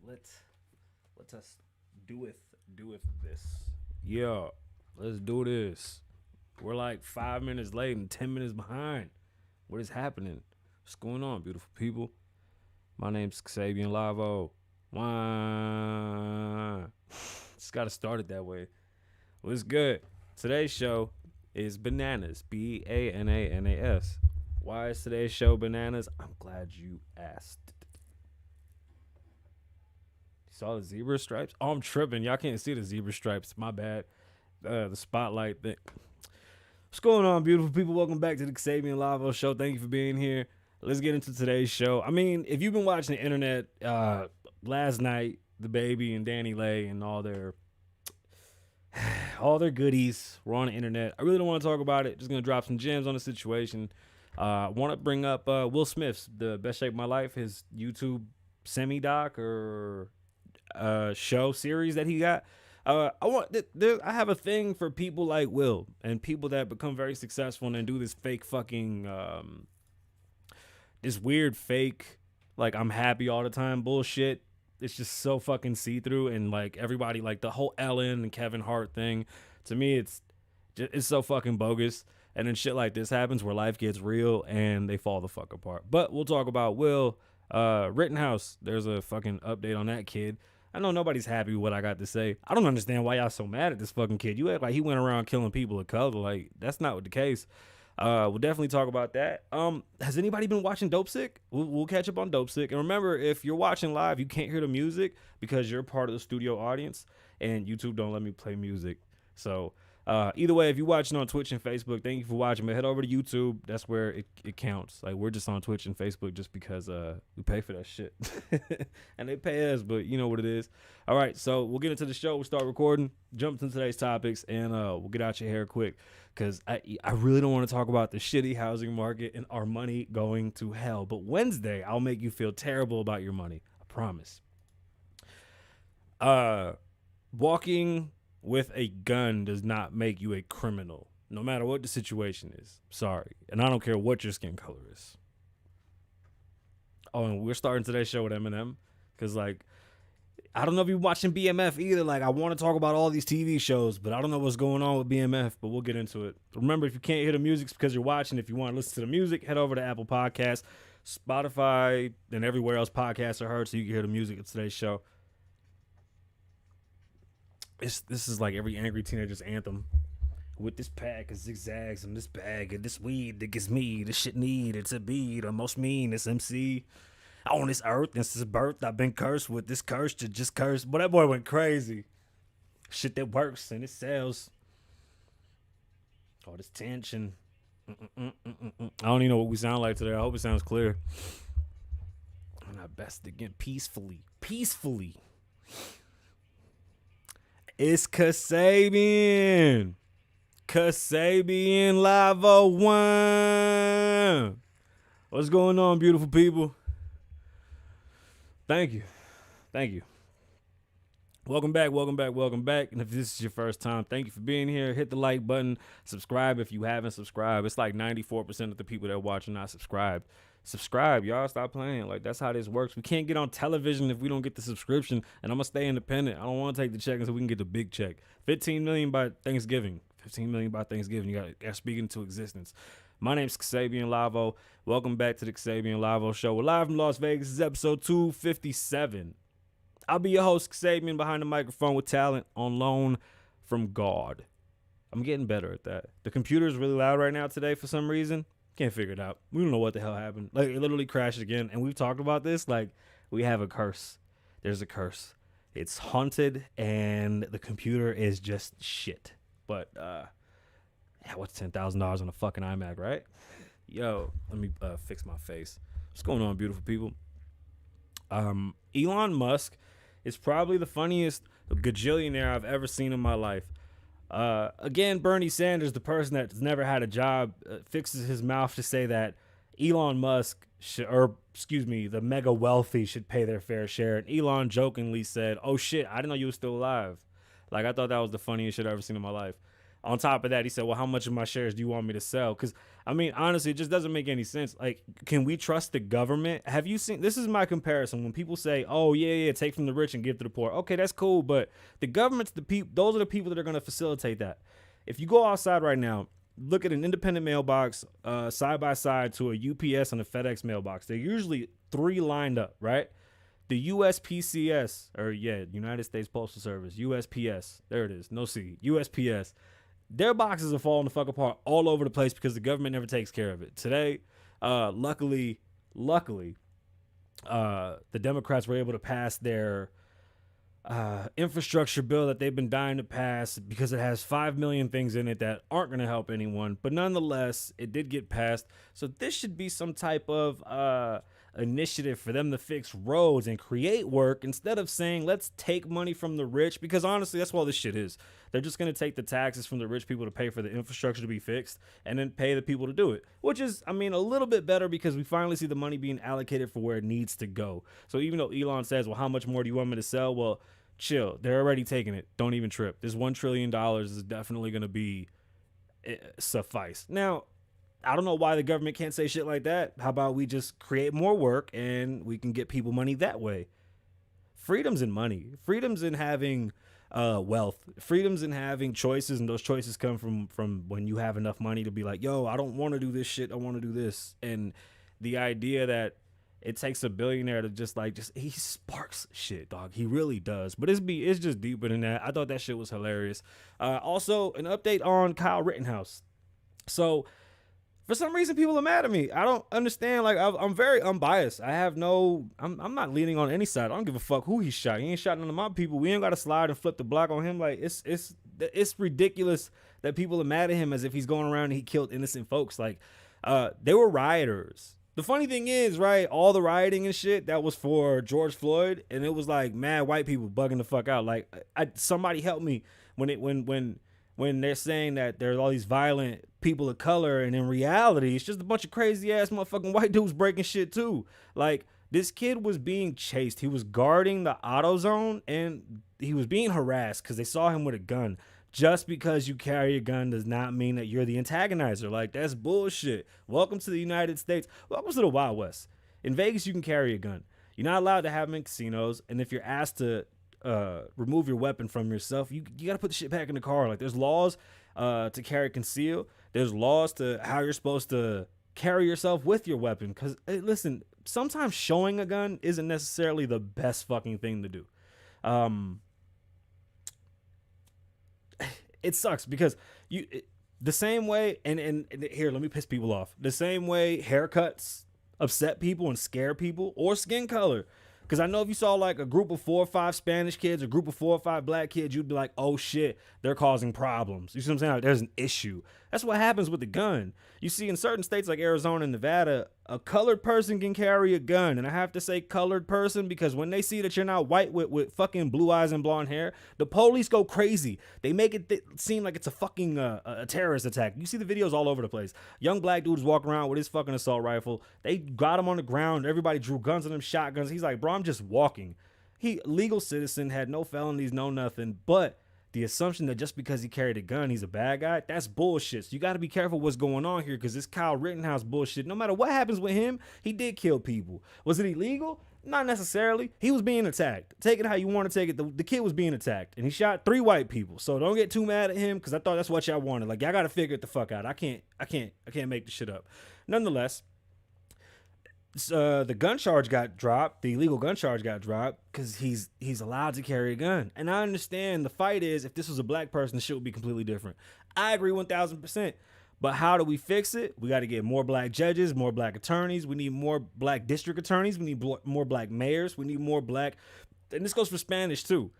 let us doeth this. Yeah, let's do this. We're like 5 minutes late and 10 minutes behind. What is happening? What's going on, beautiful people? My name's Kasabian Lavoe. Why? Just gotta start it that way. What's good? Today's show is bananas. Bananas. Why is today's show bananas? I'm glad you asked. Saw the zebra stripes? Oh, I'm tripping. Y'all can't see the zebra stripes. My bad. The spotlight thing. What's going on, beautiful people? Welcome back to the Kasabian Lavoe Show. Thank you for being here. Let's get into today's show. I mean, if you've been watching the internet, last night, dababy and Danny Lay and all their goodies were on the internet. I really don't want to talk about it. Just gonna drop some gems on the situation. I want to bring up Will Smith's The Best Shape of My Life, his YouTube semi-doc or show series that he got. I have a thing for people like Will and people that become very successful and then do this fake fucking this weird fake like I'm happy all the time bullshit. It's just so fucking see-through, and like everybody, like the whole Ellen and Kevin Hart thing, to me it's so fucking bogus. And then shit like this happens where life gets real and they fall the fuck apart. But we'll talk about Will Rittenhouse. There's a fucking update on that kid. I know nobody's happy with what I got to say. I don't understand why y'all so mad at this fucking kid. You act like he went around killing people of color. Like, that's not the case. We'll definitely talk about that. Has anybody been watching Dopesick? We'll catch up on Dopesick. And remember, if you're watching live, you can't hear the music because you're part of the studio audience, and YouTube don't let me play music. So either way, if you're watching on Twitch and Facebook, thank you for watching. But head over to YouTube. That's where it counts. Like, we're just on Twitch and Facebook just because we pay for that shit. And they pay us, but you know what it is. All right, so we'll get into the show. We'll start recording, jump into today's topics, and we'll get out your hair quick because I really don't want to talk about the shitty housing market and our money going to hell. But Wednesday, I'll make you feel terrible about your money. I promise. Walking with a gun does not make you a criminal, no matter what the situation is. Sorry. And I don't care what your skin color is. Oh, and we're starting today's show with Eminem because, like, I don't know if you're watching BMF either. Like, I want to talk about all these TV shows, but I don't know what's going on with BMF, but we'll get into it. Remember, if you can't hear the music, it's because you're watching. If you want to listen to the music, head over to Apple Podcasts, Spotify, and everywhere else podcasts are heard so you can hear the music of today's show. This is like every angry teenager's anthem. With this pack of zigzags and this bag of this weed that gets me the shit needed to be the most meanest MC on this earth. Since his birth, I've been cursed with this curse to just curse. But that boy went crazy. Shit that works and it sells. All this tension. I don't even know what we sound like today. I hope it sounds clear. And our best again, peacefully. It's Kasabian Lavoe One. What's going on, beautiful people? Thank you. Welcome back. And if this is your first time, thank you for being here. Hit the like button. Subscribe if you haven't subscribed. It's like 94% of the people that watch are not subscribed. Subscribe, y'all. Stop playing. Like, that's how this works. We can't get on television if we don't get the subscription, and I'm gonna stay independent. I don't want to take the check until we can get the big check. 15 million by Thanksgiving. You gotta speak into existence. My name's Kasabian Lavoe. Welcome back to the Kasabian Lavoe Show. We're live from Las Vegas. This is episode 257. I'll be your host, Kasabian, behind the microphone with talent on loan from God. I'm getting better at that. The computer is really loud right now today for some reason. Can't figure it out. We don't know what the hell happened. Like, it literally crashed again. And we've talked about this. Like, we have a curse. There's a curse. It's haunted, and the computer is just shit. But, yeah, what's $10,000 on a fucking iMac, right? Yo, let me fix my face. What's going on, beautiful people? Elon Musk is probably the funniest gajillionaire I've ever seen in my life. Again, Bernie Sanders, the person that's never had a job, fixes his mouth to say that Elon Musk, the mega wealthy should pay their fair share. And Elon jokingly said, "Oh shit, I didn't know you were still alive." Like, I thought that was the funniest shit I've ever seen in my life. On top of that, he said, well, how much of my shares do you want me to sell? Because, I mean, honestly, it just doesn't make any sense. Like, can we trust the government? Have you seen, this is my comparison. When people say, oh, yeah, take from the rich and give to the poor. Okay, that's cool. But the government's the people, those are the people that are going to facilitate that. If you go outside right now, look at an independent mailbox side by side to a UPS and a FedEx mailbox. They're usually 3 lined up, right? The USPCS, or United States Postal Service, USPS, there it is, no C, USPS. Their boxes are falling the fuck apart all over the place because the government never takes care of it. Today, luckily, the Democrats were able to pass their infrastructure bill that they've been dying to pass because it has 5 million things in it that aren't going to help anyone. But nonetheless, it did get passed. So this should be some type of initiative for them to fix roads and create work instead of saying, let's take money from the rich. Because honestly, that's what all this shit is. They're just going to take the taxes from the rich people to pay for the infrastructure to be fixed and then pay the people to do it, which is, I mean, a little bit better because we finally see the money being allocated for where it needs to go. So even though Elon says, well, how much more do you want me to sell? Well, chill. They're already taking it. Don't even trip. This $1 trillion is definitely going to be suffice. Now, I don't know why the government can't say shit like that. How about we just create more work and we can get people money that way? Freedom's in money. Freedom's in having wealth. Freedom's in having choices, and those choices come from when you have enough money to be like, yo, I don't want to do this shit. I want to do this. And the idea that it takes a billionaire to just he sparks shit, dog. He really does. But it's just deeper than that. I thought that shit was hilarious. Also, an update on Kyle Rittenhouse. So, for some reason, people are mad at me. I don't understand. Like, I'm very unbiased. I'm not leaning on any side. I don't give a fuck who he shot. He ain't shot none of my people. We ain't got to slide and flip the block on him. Like, it's ridiculous that people are mad at him as if he's going around and he killed innocent folks. Like, they were rioters. The funny thing is, right, all the rioting and shit, that was for George Floyd, and it was like mad white people bugging the fuck out. Like, somebody help me when they're saying that there's all these violent people of color, and in reality, it's just a bunch of crazy ass motherfucking white dudes breaking shit too. Like, this kid was being chased. He was guarding the auto zone, and he was being harassed because they saw him with a gun. Just because you carry a gun does not mean that you're the antagonizer. Like, that's bullshit. Welcome to the United States. Welcome to the Wild West. In Vegas, you can carry a gun. You're not allowed to have them in casinos, and if you're asked to remove your weapon from yourself, you got to put the shit back in the car. Like, there's laws to carry conceal. There's laws to how you're supposed to carry yourself with your weapon. Because, hey, listen, sometimes showing a gun isn't necessarily the best fucking thing to do. It sucks because the same way, and here, let me piss people off. The same way haircuts upset people and scare people, or skin color. Because I know if you saw like a group of 4 or 5 Spanish kids, a group of 4 or 5 black kids, you'd be like, oh shit, they're causing problems. You see what I'm saying? Like, there's an issue. That's what happens with the gun. You see in certain states like Arizona and Nevada, a colored person can carry a gun. And I have to say colored person because when they see that you're not white with fucking blue eyes and blonde hair, the police go crazy. They make it seem like it's a fucking a terrorist attack. You see the videos all over the place. Young black dudes walk around with his fucking assault rifle. They got him on the ground. Everybody drew guns on him, shotguns. He's like, bro, I'm just walking. He, legal citizen, had no felonies, no nothing, but the assumption that just because he carried a gun, he's a bad guy, that's bullshit. So you got to be careful what's going on here because this Kyle Rittenhouse bullshit, no matter what happens with him, he did kill people. Was it illegal? Not necessarily. He was being attacked. Take it how you want to take it. The kid was being attacked, and he shot 3 white people. So don't get too mad at him because I thought that's what y'all wanted. Like, y'all got to figure it the fuck out. I can't make this shit up. Nonetheless, the gun charge got dropped. The illegal gun charge got dropped because he's allowed to carry a gun. And I understand the fight is if this was a black person, the shit would be completely different. I agree 1,000%. But how do we fix it? We got to get more black judges, more black attorneys. We need more black district attorneys. We need more black mayors. We need more black, and this goes for Spanish too.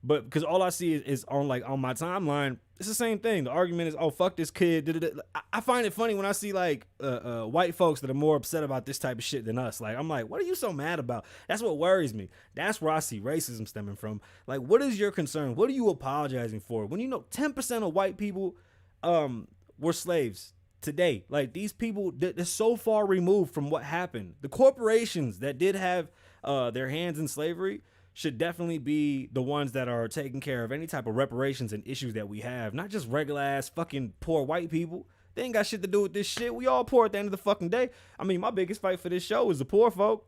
But because all I see is on my timeline, it's the same thing. The argument is, oh, fuck this kid. I find it funny when I see like white folks that are more upset about this type of shit than us. Like, I'm like, what are you so mad about? That's what worries me. That's where I see racism stemming from. Like, what is your concern? What are you apologizing for? When you know 10% of white people were slaves today. Like, these people, they're so far removed from what happened. The corporations that did have their hands in slavery should definitely be the ones that are taking care of any type of reparations and issues that we have, not just regular ass fucking poor white people. They ain't got shit to do with this shit. We all poor at the end of the fucking day. I mean, my biggest fight for this show is the poor folk.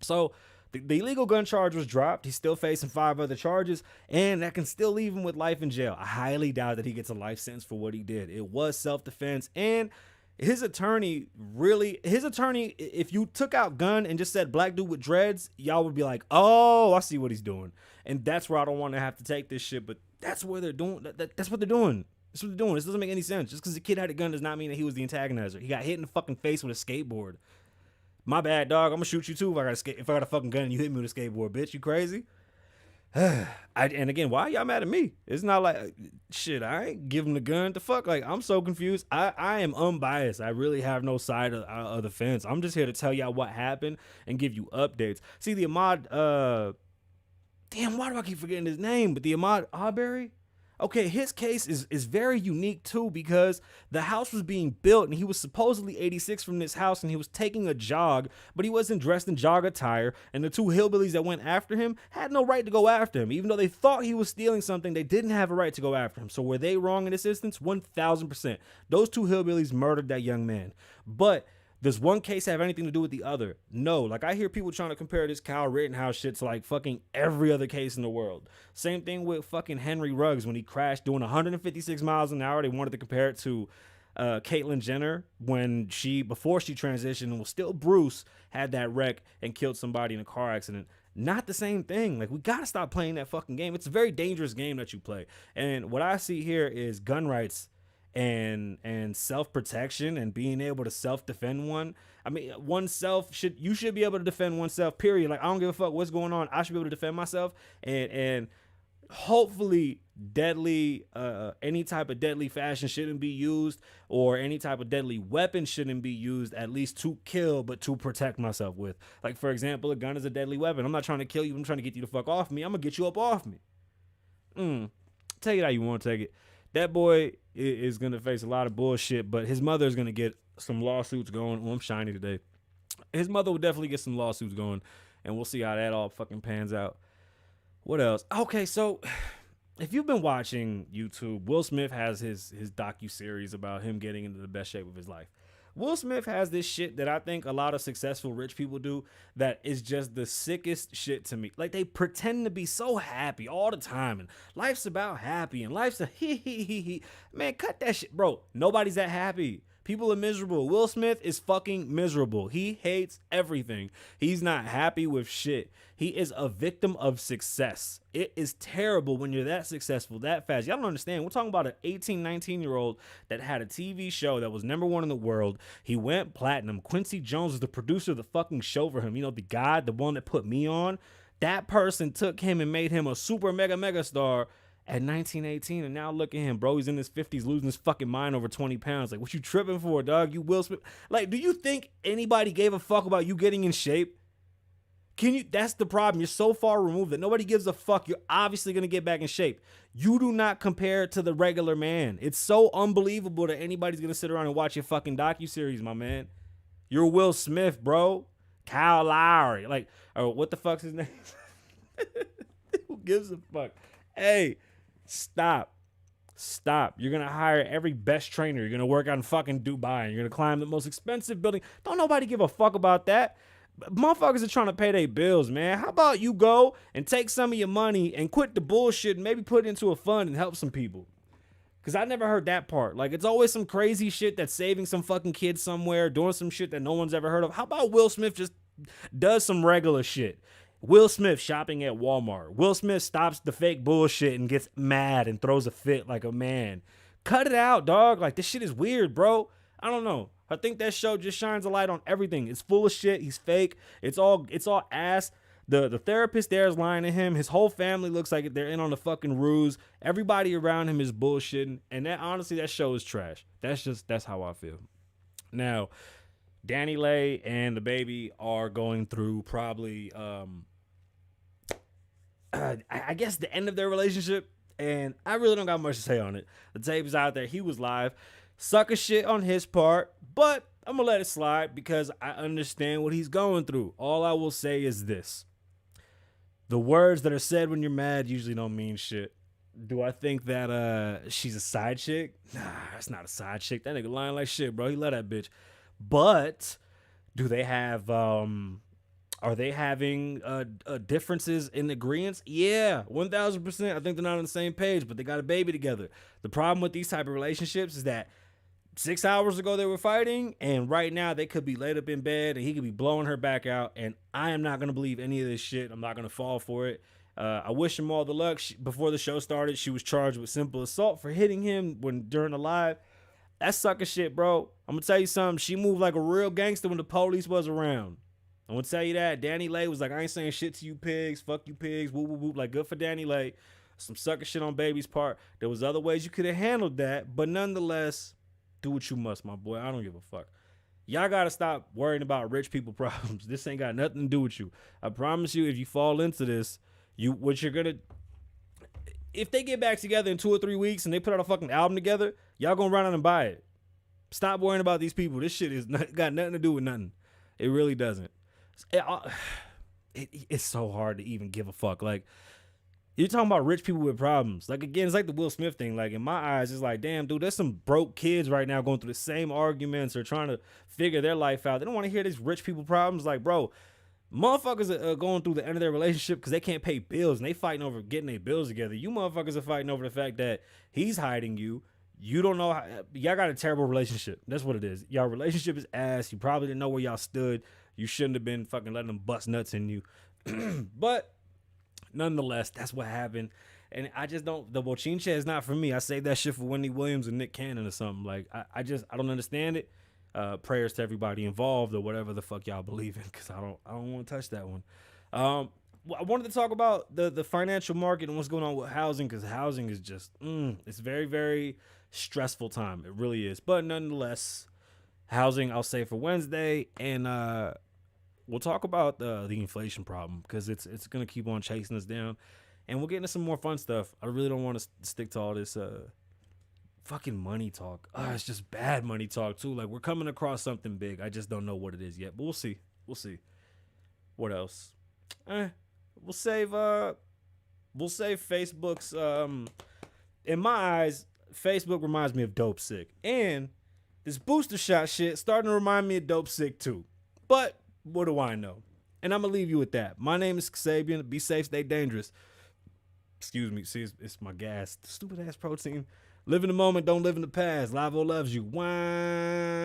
So the illegal gun charge was dropped. He's still facing 5 other charges, and that can still leave him with life in jail. I highly doubt that he gets a life sentence for what he did. It was self-defense, and his attorney, if you took out gun and just said black dude with dreads, y'all would be like, oh, I see what he's doing. And that's where I don't want to have to take this shit, but that's where they're doing. That's what they're doing. That's what they're doing. This doesn't make any sense. Just because the kid had a gun does not mean that he was the antagonizer. He got hit in the fucking face with a skateboard. My bad, dog. I'm gonna shoot you too if I got a fucking gun and you hit me with a skateboard, bitch. You crazy? And again, why y'all mad at me? It's not like shit. I ain't giving the gun. The fuck, like I'm so confused. I am unbiased. I really have no side of the fence. I'm just here to tell y'all what happened and give you updates. See the Ahmaud. Damn, why do I keep forgetting his name? But the Ahmaud Arbery. Okay, his case is very unique too because the house was being built and he was supposedly 86 from this house and he was taking a jog, but he wasn't dressed in jog attire, and the 2 hillbillies that went after him had no right to go after him. Even though they thought he was stealing something, they didn't have a right to go after him. So were they wrong in this instance? 1,000%. Those 2 hillbillies murdered that young man. But does one case have anything to do with the other? No. Like, I hear people trying to compare this Kyle Rittenhouse shit to like fucking every other case in the world. Same thing with fucking Henry Ruggs when he crashed doing 156 miles an hour. They wanted to compare it to Caitlyn Jenner when before she transitioned and was still Bruce, had that wreck and killed somebody in a car accident. Not the same thing. Like, we gotta stop playing that fucking game. It's a very dangerous game that you play. And what I see here is gun rights and self-protection and being able to self-defend one. I mean, you should be able to defend oneself, period. Like, I don't give a fuck what's going on. I should be able to defend myself, and hopefully any type of deadly fashion shouldn't be used, or any type of deadly weapon shouldn't be used, at least to kill, but to protect myself with. Like, for example, a gun is a deadly weapon. I'm not trying to kill you. I'm trying to get you the fuck off me. I'm gonna get you up off me. Take it how you want to take it. That boy is going to face a lot of bullshit, but his mother is going to get some lawsuits going. Oh, I'm shiny today. His mother will definitely get some lawsuits going, and we'll see how that all fucking pans out. What else? Okay, so if you've been watching YouTube, Will Smith has his docuseries about him getting into the best shape of his life. Will Smith has this shit that I think a lot of successful rich people do that is just the sickest shit to me. Like, they pretend to be so happy all the time, and life's about happy, and life's a he. Man, cut that shit, bro. Nobody's that happy. People are miserable. Will Smith is fucking miserable. He hates everything. He's not happy with shit. He is a victim of success. It is terrible when you're that successful, that fast. Y'all don't understand. We're talking about an 18, 19-year-old that had a TV show that was #1 in the world. He went platinum. Quincy Jones was the producer of the fucking show for him. You know, the guy, the one that put me on. That person took him and made him a super mega star at 1918, and now look at him, bro. He's in his 50s losing his fucking mind over 20 pounds. Like, what you tripping for, dog? You Will Smith. Like, do you think anybody gave a fuck about you getting in shape? That's the problem. You're so far removed that nobody gives a fuck. You're obviously going to get back in shape. You do not compare to the regular man. It's so unbelievable that anybody's going to sit around and watch your fucking docuseries, my man. You're Will Smith, bro. Kyle Lowry. Like, or what the fuck's his name? Who gives a fuck? Hey, stop. You're going to hire every best trainer. You're going to work out in fucking Dubai, and you're going to climb the most expensive building. Don't nobody give a fuck about that. Motherfuckers are trying to pay their bills, man. How about you go and take some of your money and quit the bullshit and maybe put it into a fund and help some people? Because I never heard that part. Like, it's always some crazy shit that's saving some fucking kids somewhere, doing some shit that no one's ever heard of. How about Will Smith just does some regular shit? Will Smith shopping at Walmart. Will Smith stops the fake bullshit and gets mad and throws a fit like a man. Cut it out, dog. Like, this shit is weird, bro. I don't know. I think that show just shines a light on everything. It's full of shit. He's fake. It's all ass. The therapist there is lying to him. His whole family looks like they're in on the fucking ruse. Everybody around him is bullshitting. And that, honestly, that show is trash. That's how I feel. Now, Danny Lay and dababy are going through probably, I guess, the end of their relationship. And I really don't got much to say on it. The tape is out there. He was live. Sucker shit on his part, but I'm gonna let it slide because I understand what he's going through. All I will say is this. The words that are said when you're mad usually don't mean shit. Do I think that she's a side chick? Nah, that's not a side chick. That nigga lying like shit, bro. He love that bitch. But do they have are they having differences in agreements? Yeah, 1000%. I think they're not on the same page, but they got a baby together. The problem with these type of relationships is that 6 hours ago they were fighting, and right now they could be laid up in bed and he could be blowing her back out, and I am not going to believe any of this shit. I'm not going to fall for it. I wish him all the luck. Before the show started, she was charged with simple assault for hitting him during the live. That's sucker shit, bro. I'm going to tell you something. She moved like a real gangster when the police was around. I'm going to tell you that. Danny Lay was like, I ain't saying shit to you pigs. Fuck you pigs. Whoop, whoop, whoop. Like, good for Danny Lay. Some sucker shit on Baby's part. There was other ways you could have handled that, but nonetheless, do what you must, my boy. I don't give a fuck. Y'all got to stop worrying about rich people problems. This ain't got nothing to do with you. I promise you, if you fall into this, if they get back together in 2 or 3 weeks and they put out a fucking album together, y'all gonna run out and buy it. Stop worrying about these people. This shit got nothing to do with nothing. It really doesn't. It's so hard to even give a fuck. Like, you're talking about rich people with problems. Like, again, it's like the Will Smith thing. Like, in my eyes, it's like, damn, dude, there's some broke kids right now going through the same arguments or trying to figure their life out. They don't want to hear these rich people problems. Like, bro, motherfuckers are going through the end of their relationship because they can't pay bills and they fighting over getting their bills together. You motherfuckers are fighting over the fact that he's hiding you. You don't know y'all got a terrible relationship. That's what it is. Y'all relationship is ass. You probably didn't know where y'all stood. You shouldn't have been fucking letting them bust nuts in you. But nonetheless, that's what happened. And I just don't, the bochinche is not for me. I saved that shit for Wendy Williams and Nick Cannon or something. Like, I don't understand it. Prayers to everybody involved or whatever the fuck y'all believe in, because I don't want to touch that one. I wanted to talk about the financial market and what's going on with housing, because housing is just it's very, very stressful time. It really is. But nonetheless, housing I'll say for Wednesday, and we'll talk about the inflation problem, because it's gonna keep on chasing us down, and we'll get into some more fun stuff. I really don't want to stick to all this fucking money talk. It's just bad money talk too. Like, we're coming across something big. I just don't know what it is yet, but we'll see. What else? We'll save Facebook's in my eyes, Facebook reminds me of Dopesick, and this booster shot shit starting to remind me of Dopesick too. But what do I know? And I'm gonna leave you with that. My name is Kasabian. Be safe, stay dangerous. Excuse me. See, it's my gas. Stupid ass protein. Live in the moment, don't live in the past. Lavoe loves you. Wine.